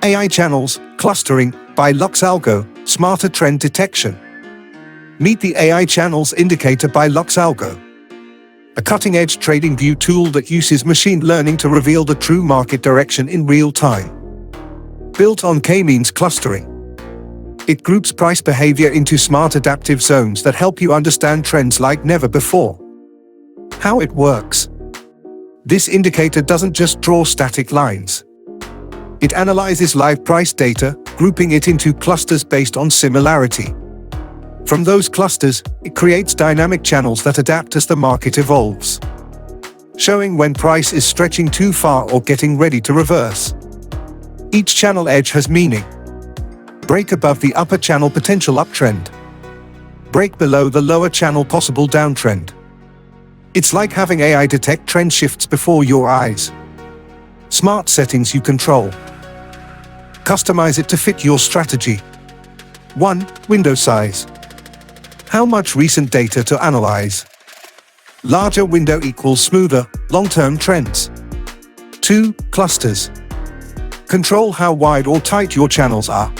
AI channels, clustering, by LuxAlgo, smarter trend detection. Meet the AI channels indicator by LuxAlgo, a cutting-edge TradingView tool that uses machine learning to reveal the true market direction in real time. Built on K-means clustering, it groups price behavior into smart adaptive zones that help you understand trends like never before. How it works. This indicator doesn't just draw static lines. It analyzes live price data, grouping it into clusters based on similarity. From those clusters, it creates dynamic channels that adapt as the market evolves, showing when price is stretching too far or getting ready to reverse. Each channel edge has meaning. Break above the upper channel potential uptrend. Break below the lower channel possible downtrend. It's like having AI detect trend shifts before your eyes. Smart settings you control. Customize it to fit your strategy. 1. Window size. How much recent data to analyze? Larger window equals smoother, long-term trends. 2. Clusters. Control how wide or tight your channels are.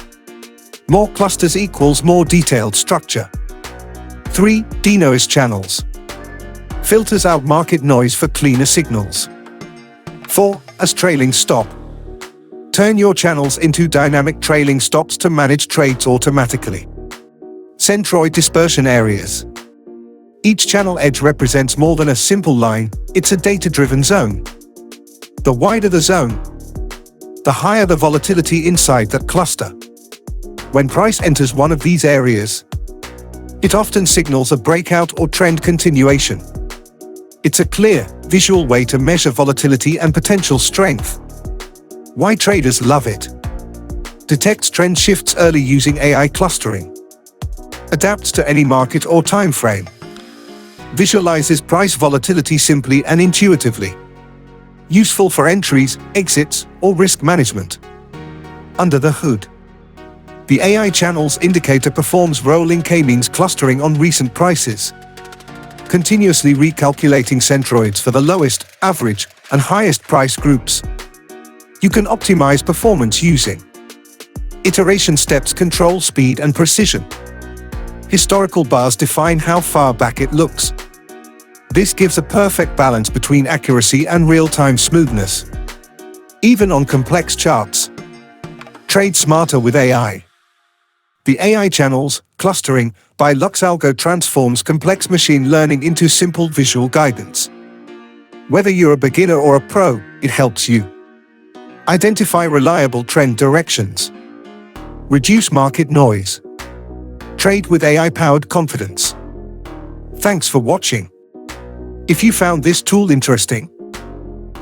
More clusters equals more detailed structure. 3. Denoise channels. Filters out market noise for cleaner signals. 4. As trailing stop. Turn your channels into dynamic trailing stops to manage trades automatically. Centroid dispersion areas. Each channel edge represents more than a simple line, it's a data-driven zone. The wider the zone, the higher the volatility inside that cluster. When price enters one of these areas, it often signals a breakout or trend continuation. It's a clear, visual way to measure volatility and potential strength. Why traders love it. Detects trend shifts early using AI clustering. Adapts to any market or time frame. Visualizes price volatility simply and intuitively. Useful for entries, exits, or risk management. Under the hood, the AI channels indicator performs rolling K-means clustering on recent prices, continuously recalculating centroids for the lowest, average, and highest price groups. You can optimize performance using iteration steps, control speed and precision. Historical bars define how far back it looks. This gives a perfect balance between accuracy and real-time smoothness. Even on complex charts. Trade smarter with AI. The AI channels, clustering, by LuxAlgo transforms complex machine learning into simple visual guidance. Whether you're a beginner or a pro, it helps you identify reliable trend directions. Reduce market noise. Trade with AI-powered confidence. Thanks for watching. If you found this tool interesting,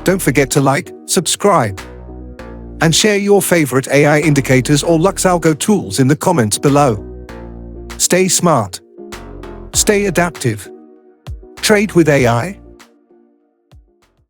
don't forget to like, subscribe, and share your favorite AI indicators or LuxAlgo tools in the comments below. Stay smart. Stay adaptive. Trade with AI.